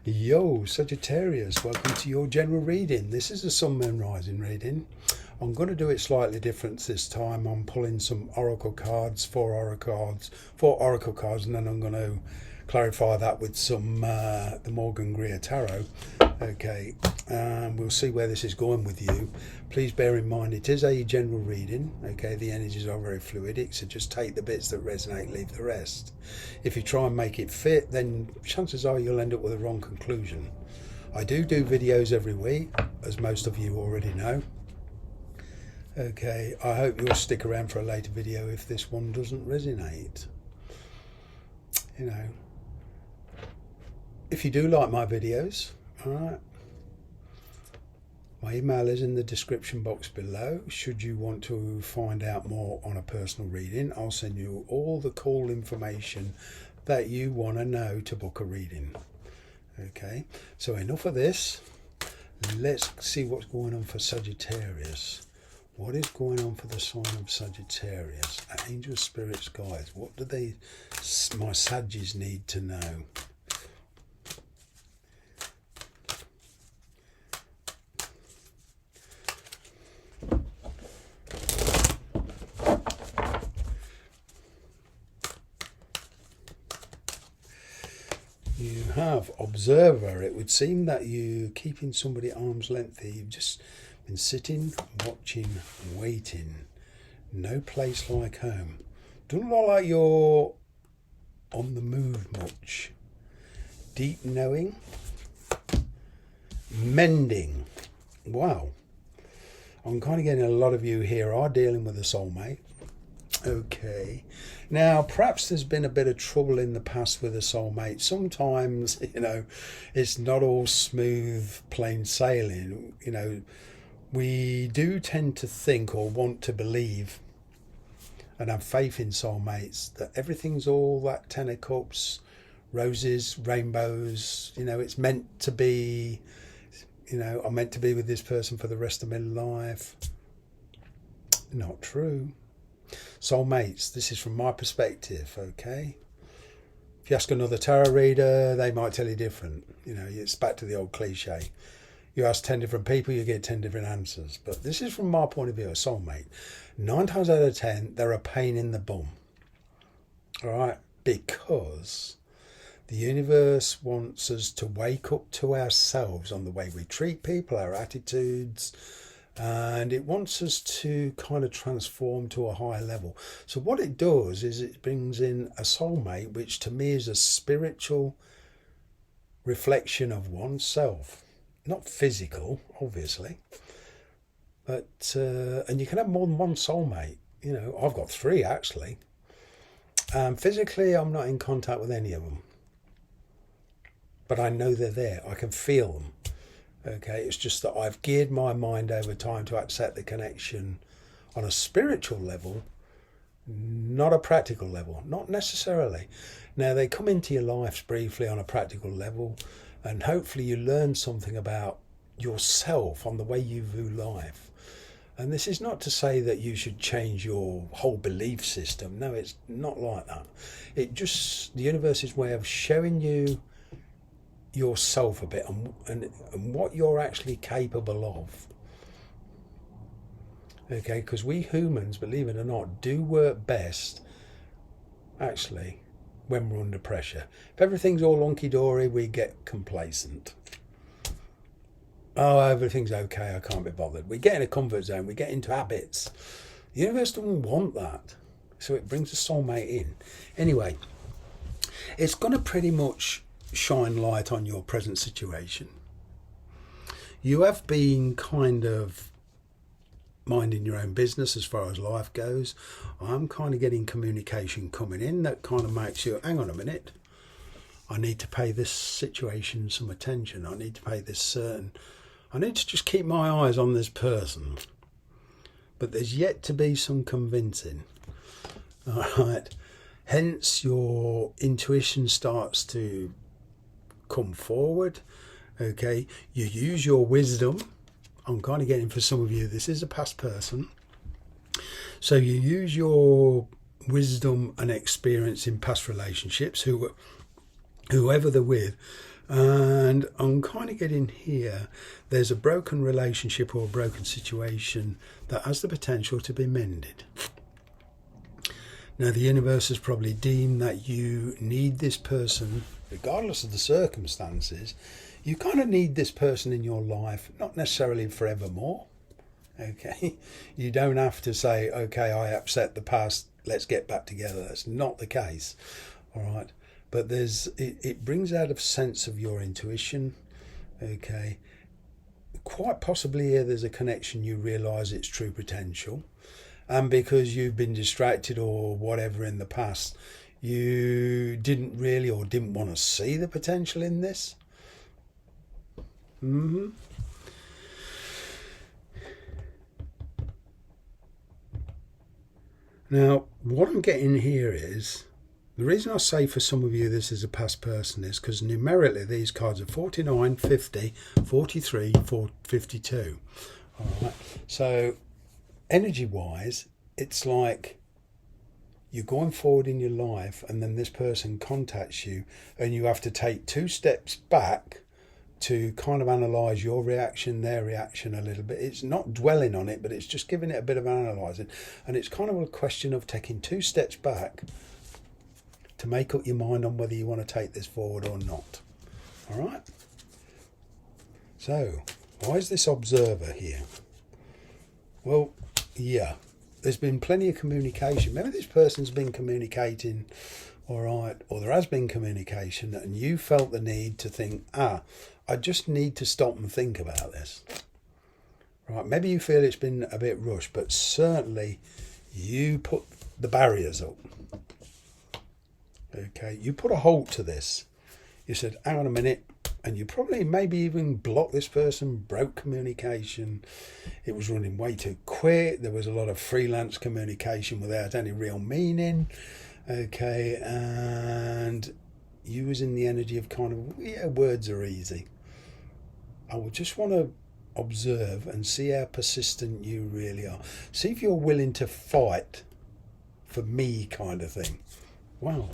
Yo, Sagittarius, welcome to your general reading. This is a Sun, Moon, Rising reading. I'm going to do it slightly different this time. I'm pulling some oracle cards, four oracle cards, and then I'm going to clarify that with some the Morgan Greer Tarot. Okay, we'll see where this is going with you. Please bear in mind it is a general reading. Okay, the energies are very fluidic, so just take the bits that resonate, leave the rest. If you try and make it fit, then chances are you'll end up with a wrong conclusion. I do videos every week, as most of you already know. Okay, I hope you'll stick around for a later video if this one doesn't resonate. You know, if you do like my videos, alright, my email is in the description box below. Should you want to find out more on a personal reading, I'll send you all the cool information that you want to know to book a reading. Okay, so enough of this. Let's see what's going on for Sagittarius. What is going on for the sign of Sagittarius? Angels, spirits, guides. What do my Saggies need to know? You have observer. It would seem that you're keeping somebody at arm's length. You've just been sitting, watching, waiting. No place like home. Doesn't look like you're on the move much. Deep knowing. Mending. Wow. I'm kind of getting a lot of you here are dealing with a soulmate. Okay, now perhaps there's been a bit of trouble in the past with a soulmate. Sometimes, you know, it's not all smooth, plain sailing. You know, we do tend to think or want to believe and have faith in soulmates that everything's all that 10 of cups, roses, rainbows. You know, it's meant to be. You know, I'm meant to be with this person for the rest of my life. Not true. Soulmates, this is from my perspective, okay? If you ask another tarot reader, they might tell you different. You know, it's back to the old cliche. You ask 10 different people, you get 10 different answers. But this is from my point of view, a soulmate. 9 times out of 10, they're a pain in the bum. All right? Because the universe wants us to wake up to ourselves on the way we treat people, our attitudes, and it wants us to kind of transform to a higher level. So what it does is it brings in a soulmate, which to me is a spiritual reflection of oneself. Not physical, obviously, but and you can have more than one soulmate. You know, I've got 3 actually. Physically, I'm not in contact with any of them, but I know they're there. I can feel them. Okay, it's just that I've geared my mind over time to accept the connection on a spiritual level, not a practical level, not necessarily. Now, they come into your lives briefly on a practical level, and hopefully you learn something about yourself on the way you view life. And this is not to say that you should change your whole belief system. No, it's not like that. It just, the universe's way of showing you yourself a bit and what you're actually capable of. Okay, because we humans, believe it or not, do work best actually when we're under pressure. If everything's all hunky-dory, we get complacent. Oh, everything's okay, I can't be bothered. We get in a comfort zone, we get into habits. The universe doesn't want that, so it brings a soulmate in. Anyway, it's going to pretty much shine light on your present situation. You have been kind of minding your own business as far as life goes. I'm kind of getting communication coming in that kind of makes you, hang on a minute, I need to pay this situation some attention. I need to pay this I need to just keep my eyes on this person. But there's yet to be some convincing. All right. Hence your intuition starts to come forward. Okay, you use your wisdom. I'm kind of getting, for some of you, this is a past person, so you use your wisdom and experience in past relationships, whoever they're with, And I'm kind of getting here, there's a broken relationship or a broken situation that has the potential to be mended. Now, the universe has probably deemed that you need this person, regardless of the circumstances. You kind of need this person in your life, not necessarily forevermore. Okay, you don't have to say, okay, I upset the past, let's get back together. That's not the case. All right, but it brings out a sense of your intuition. Okay, quite possibly here there's a connection, you realize its true potential, and because you've been distracted or whatever in the past, you didn't really or didn't want to see the potential in this. Now, what I'm getting here is, the reason I say for some of you this is a past person is because numerically these cards are 49, 50, 43, 52. All right. So energy-wise, it's like you're going forward in your life and then this person contacts you and you have to take 2 steps back to kind of analyse your reaction, their reaction a little bit. It's not dwelling on it, but it's just giving it a bit of analysing. And it's kind of a question of taking 2 steps back to make up your mind on whether you want to take this forward or not. All right? So, why is this observer here? Well, yeah, there's been plenty of communication. Maybe this person's been communicating, all right, or there has been communication, and you felt the need to think, I just need to stop and think about this. Right, maybe you feel it's been a bit rushed, but certainly you put the barriers up. Okay, you put a halt to this. You said, hang on a minute, and you probably maybe even blocked this person, broke communication. It was running way too quick. There was a lot of freelance communication without any real meaning. Okay, and you was in the energy of kind of, yeah, words are easy. I would just want to observe and see how persistent you really are. See if you're willing to fight for me kind of thing. Wow.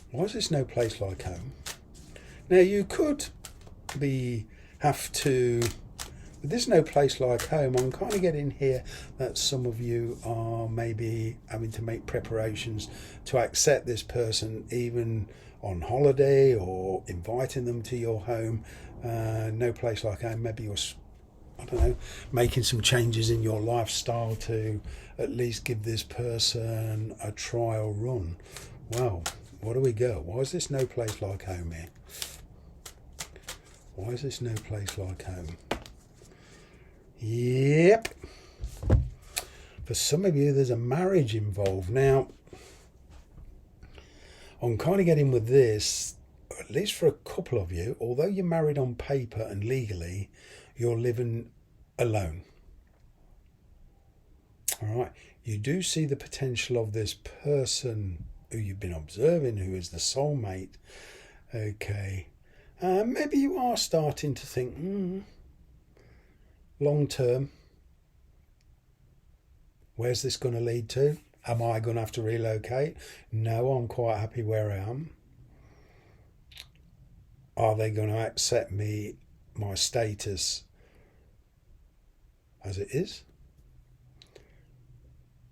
Why is this no place like home? Now, you could have to... There's no place like home. I'm kind of getting here that some of you are maybe having to make preparations to accept this person even on holiday or inviting them to your home. No place like home. Maybe you're, I don't know, making some changes in your lifestyle to at least give this person a trial run. Wow, where do we go? Why is this no place like home here? Why is this no place like home? Yep. For some of you, there's a marriage involved. Now, I'm kind of getting with this, at least for a couple of you, although you're married on paper and legally, you're living alone. All right. You do see the potential of this person who you've been observing, who is the soulmate. Okay. Maybe you are starting to think, long term, where's this going to lead to? Am I going to have to relocate? No, I'm quite happy where I am. Are they going to accept me, my status as it is?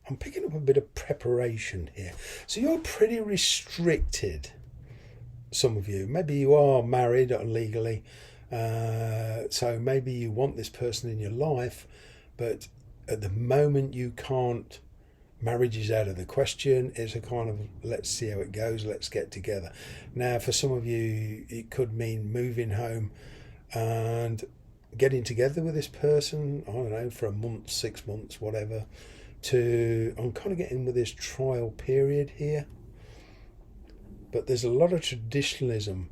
I'm picking up a bit of preparation here. So you're pretty restricted, some of you. Maybe you are married legally. So maybe you want this person in your life, but at the moment you can't. Marriage is out of the question. It's a kind of, let's see how it goes, let's get together. Now, for some of you, it could mean moving home and getting together with this person, I don't know, for a month, 6 months, whatever. I'm kind of getting with this trial period here. But there's a lot of traditionalism.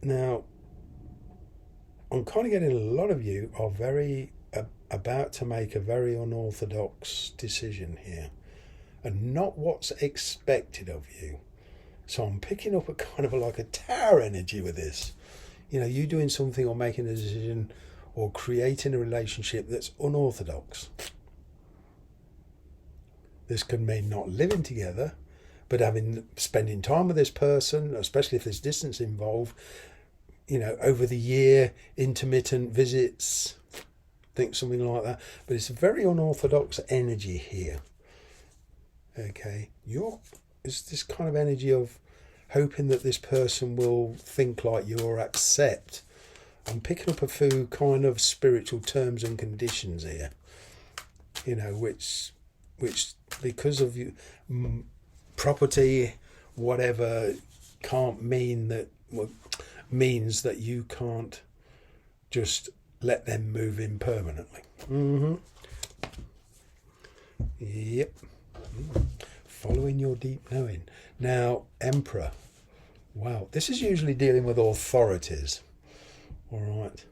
Now, I'm kind of getting a lot of you are very about to make a very unorthodox decision here and not what's expected of you. So I'm picking up a kind of like a tower energy with this. You know, you doing something or making a decision or creating a relationship that's unorthodox. This can mean not living together, But spending time with this person, especially if there's distance involved, you know, over the year, intermittent visits, think something like that. But it's a very unorthodox energy here. Okay, it's this kind of energy of hoping that this person will think like you or accept. I'm picking up a few kind of spiritual terms and conditions here, you know, which because of you, property, whatever, can't mean that, well, means that you can't just let them move in permanently. Yep. Following your deep knowing. Now, Emperor. Wow, this is usually dealing with authorities. All right.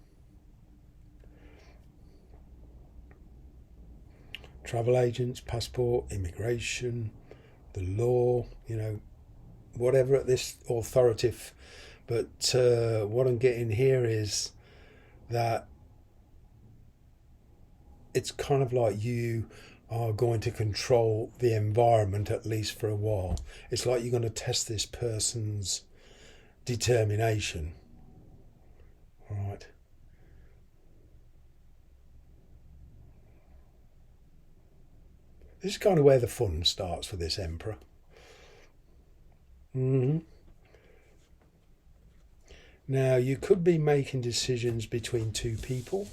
Travel agents, passport, immigration, the law, you know, whatever at this authoritative. But what I'm getting here is that it's kind of like you are going to control the environment, at least for a while. It's like you're going to test this person's determination. All right. This is kind of where the fun starts for this Emperor. Now, you could be making decisions between two people,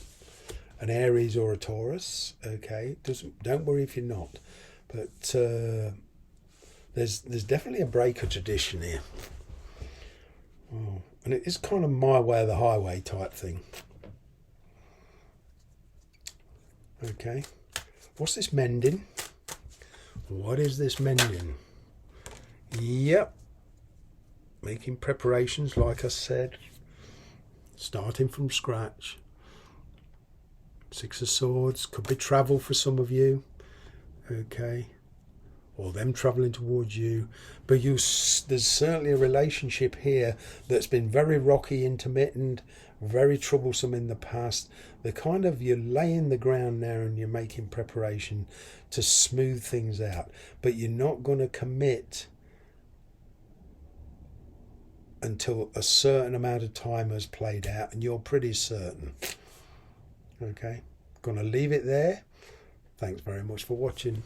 an Aries or a Taurus. Okay, don't worry if you're not, but there's definitely a breaker tradition here. Oh, and it is kind of my way or the highway type thing. Okay, what's this mending? What is this mending? Yep, making preparations, like I said, starting from scratch. Six of Swords, could be travel for some of you, okay, or them travelling towards you. But there's certainly a relationship here that's been very rocky, intermittent, very troublesome in the past. You're laying the ground now and you're making preparation to smooth things out, but you're not going to commit until a certain amount of time has played out, and you're pretty certain. Okay, going to leave it there. Thanks very much for watching.